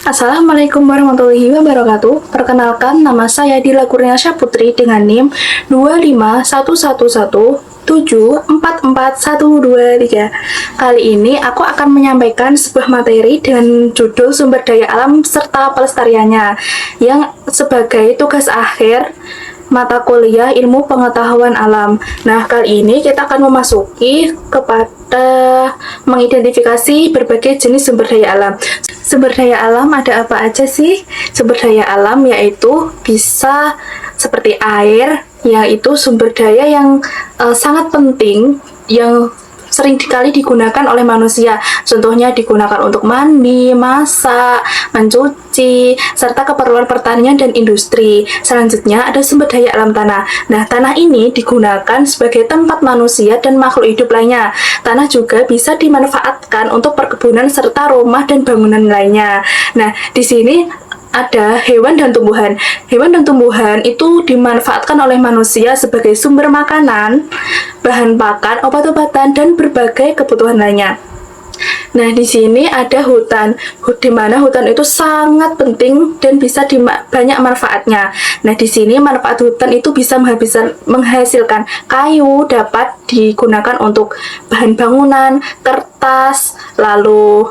Assalamualaikum warahmatullahi wabarakatuh. Perkenalkan, nama saya Dila Kurniasya Putri dengan NIM 25111744123. Kali ini aku akan menyampaikan sebuah materi dengan judul sumber daya alam serta pelestariannya yang sebagai tugas akhir mata kuliah ilmu pengetahuan alam. Nah, kali ini kita akan memasuki kepada mengidentifikasi berbagai jenis sumber daya alam. Sumber daya alam ada apa aja sih? Sumber daya alam yaitu bisa seperti air, yaitu sumber daya yang sangat penting yang sering kali digunakan oleh manusia. Contohnya digunakan untuk mandi, masak, mencuci, serta keperluan pertanian dan industri. Selanjutnya ada sumber daya alam tanah. Nah, tanah ini digunakan sebagai tempat manusia dan makhluk hidup lainnya. Tanah juga bisa dimanfaatkan untuk perkebunan serta rumah dan bangunan lainnya. Nah, di sini ada hewan dan tumbuhan. Hewan dan tumbuhan itu dimanfaatkan oleh manusia sebagai sumber makanan, bahan pakan, obat-obatan, dan berbagai kebutuhan lainnya. Nah, di sini ada hutan, di mana hutan itu sangat penting dan bisa banyak manfaatnya. Nah, di sini manfaat hutan itu bisa menghasilkan kayu, dapat digunakan untuk bahan bangunan, kertas, lalu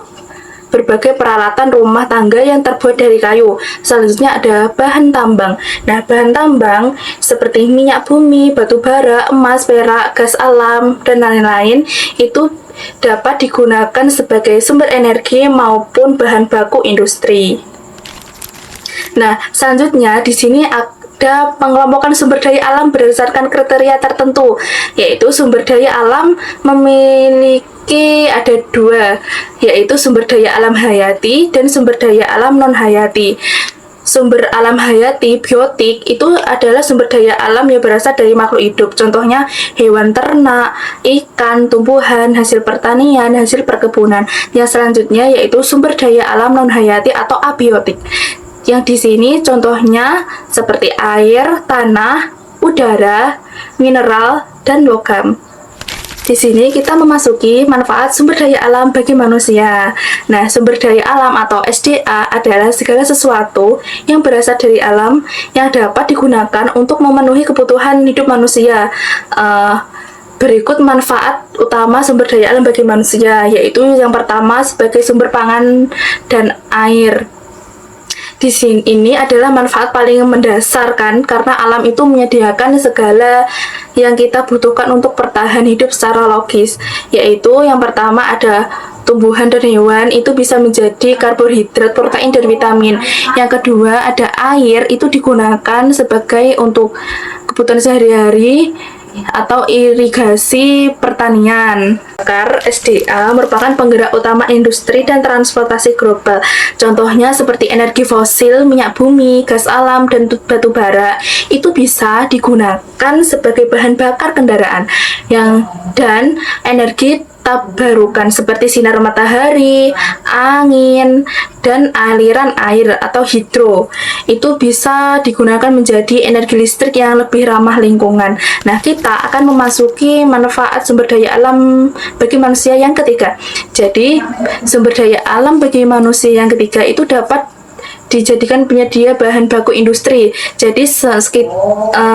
berbagai peralatan rumah tangga yang terbuat dari kayu. Selanjutnya ada bahan tambang. Nah, bahan tambang seperti minyak bumi, batu bara, emas, perak, gas alam, dan lain-lain itu dapat digunakan sebagai sumber energi maupun bahan baku industri. Nah, selanjutnya di sini ada pengelompokan sumber daya alam berdasarkan kriteria tertentu, yaitu sumber daya alam memiliki ada dua, yaitu sumber daya alam hayati dan sumber daya alam non-hayati. Sumber alam hayati, biotik, itu adalah sumber daya alam yang berasal dari makhluk hidup. Contohnya hewan ternak, ikan, tumbuhan, hasil pertanian, hasil perkebunan. Yang selanjutnya yaitu sumber daya alam non-hayati atau abiotik. Yang di sini contohnya seperti air, tanah, udara, mineral, dan logam. Di sini kita memasuki manfaat sumber daya alam bagi manusia. Nah, sumber daya alam atau SDA adalah segala sesuatu yang berasal dari alam yang dapat digunakan untuk memenuhi kebutuhan hidup manusia. Berikut manfaat utama sumber daya alam bagi manusia, yaitu yang pertama sebagai sumber pangan dan air. Di sini ini adalah manfaat paling mendasar kan, karena alam itu menyediakan segala yang kita butuhkan untuk bertahan hidup secara logis, yaitu yang pertama ada tumbuhan dan hewan itu bisa menjadi karbohidrat, protein, dan vitamin. Yang kedua ada air, itu digunakan sebagai untuk kebutuhan sehari-hari atau irigasi pertanian. SDA merupakan penggerak utama industri dan transportasi global. Contohnya seperti energi fosil, minyak bumi, gas alam, dan batu bara itu bisa digunakan sebagai bahan bakar kendaraan dan energi terbarukan seperti sinar matahari, angin, dan aliran air atau hidro. Itu bisa digunakan menjadi energi listrik yang lebih ramah lingkungan. Nah, kita akan memasuki manfaat sumber daya alam bagi manusia yang ketiga. Jadi, sumber daya alam bagi manusia yang ketiga itu dapat dijadikan penyedia bahan baku industri. Jadi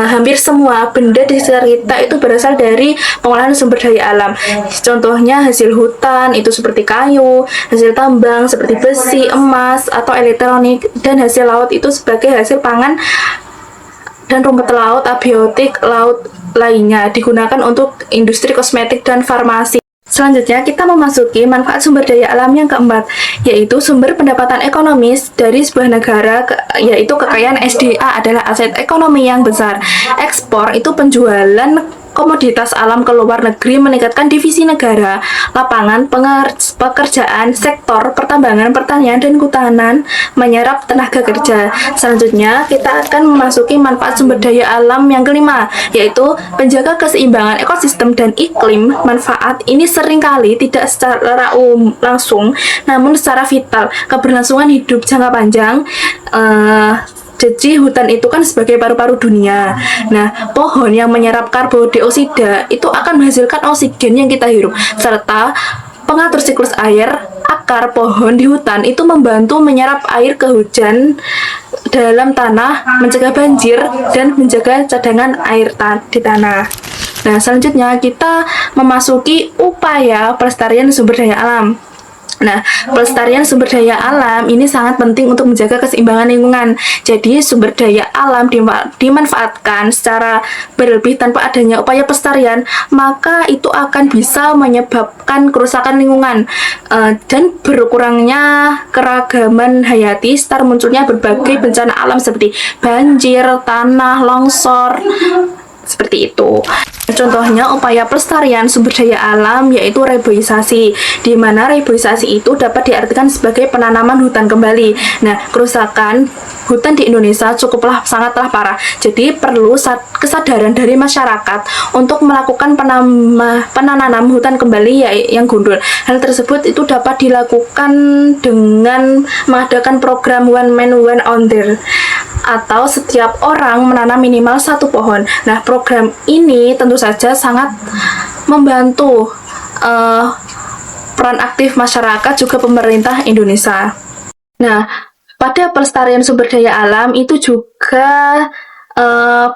hampir semua benda di sekitar kita itu berasal dari pengolahan sumber daya alam. Contohnya hasil hutan itu seperti kayu, hasil tambang seperti besi, emas, atau elektronik, dan hasil laut itu sebagai hasil pangan dan rumput laut, abiotik laut lainnya digunakan untuk industri kosmetik dan farmasi. Selanjutnya, kita memasuki manfaat sumber daya alam yang keempat, yaitu sumber pendapatan ekonomis dari sebuah negara, yaitu kekayaan SDA adalah aset ekonomi yang besar. Ekspor itu penjualan komoditas alam ke luar negeri meningkatkan divisi negara, lapangan pekerjaan, sektor pertambangan, pertanian, dan kehutanan, menyerap tenaga kerja. Selanjutnya, kita akan memasuki manfaat sumber daya alam yang kelima, yaitu penjaga keseimbangan ekosistem dan iklim. Manfaat ini seringkali tidak secara langsung, namun secara vital, keberlangsungan hidup jangka panjang. Jadi hutan itu kan sebagai paru-paru dunia. Nah, pohon yang menyerap karbon dioksida itu akan menghasilkan oksigen yang kita hirup, serta pengatur siklus air akar pohon di hutan itu membantu menyerap air ke hujan dalam tanah, mencegah banjir, dan menjaga cadangan air di tanah. Nah, selanjutnya kita memasuki upaya pelestarian sumber daya alam. Nah, pelestarian sumber daya alam ini sangat penting untuk menjaga keseimbangan lingkungan. Jadi, sumber daya alam dimanfaatkan secara berlebih tanpa adanya upaya pelestarian, maka itu akan bisa menyebabkan kerusakan lingkungan dan berkurangnya keragaman hayati serta munculnya berbagai bencana alam seperti banjir, tanah, longsor, seperti itu. Contohnya upaya pelestarian sumber daya alam yaitu reboisasi, di mana reboisasi itu dapat diartikan sebagai penanaman hutan kembali. Nah, kerusakan hutan di Indonesia sangatlah parah. Jadi perlu kesadaran dari masyarakat untuk melakukan penanaman hutan kembali yang gundul. Hal tersebut itu dapat dilakukan dengan mengadakan program One Man One Outdoor, atau setiap orang menanam minimal 1 pohon. Nah, program ini tentu saja sangat membantu peran aktif masyarakat juga pemerintah Indonesia. Nah, pada pelestarian sumber daya alam itu juga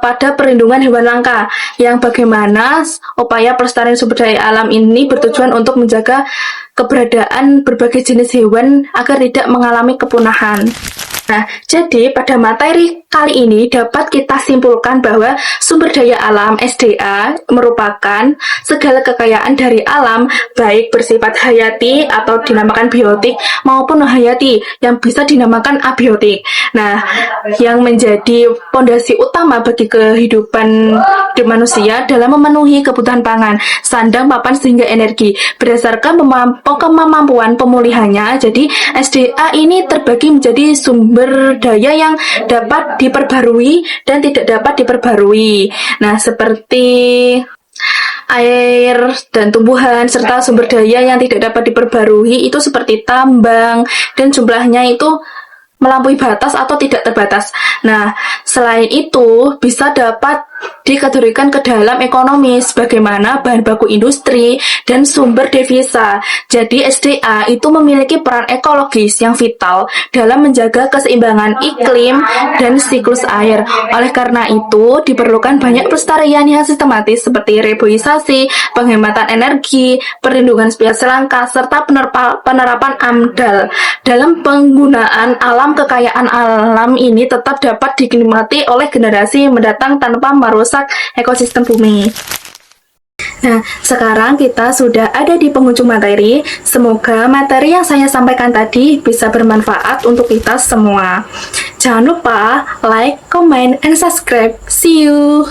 pada perlindungan hewan langka, yang bagaimana upaya pelestarian sumber daya alam ini bertujuan untuk menjaga keberadaan berbagai jenis hewan agar tidak mengalami kepunahan. Nah, jadi pada materi kali ini dapat kita simpulkan bahwa sumber daya alam SDA merupakan segala kekayaan dari alam, baik bersifat hayati atau dinamakan biotik maupun non-hayati yang bisa dinamakan abiotik. Nah, yang menjadi fondasi utama bagi kehidupan di manusia dalam memenuhi kebutuhan pangan, sandang, papan, sehingga energi. Berdasarkan kemampuan pemulihannya, jadi SDA ini terbagi menjadi sumber daya yang dapat diperbarui dan tidak dapat diperbarui. Nah, seperti air dan tumbuhan serta sumber daya yang tidak dapat diperbarui itu seperti tambang dan jumlahnya itu melampaui batas atau tidak terbatas. Nah, selain itu bisa dapat dikategorikan ke dalam ekonomi sebagaimana bahan baku industri dan sumber devisa. Jadi SDA itu memiliki peran ekologis yang vital dalam menjaga keseimbangan iklim dan siklus air. Oleh karena itu diperlukan banyak pelestarian yang sistematis seperti reboisasi, penghematan energi, perlindungan spesies langka, serta penerapan AMDAL. Dalam penggunaan alam, kekayaan alam ini tetap dapat dinikmati oleh generasi mendatang tanpa merusak ekosistem bumi. Nah, sekarang kita sudah ada di penghujung materi. Semoga materi yang saya sampaikan tadi bisa bermanfaat untuk kita semua. Jangan lupa like, comment, and subscribe. See you!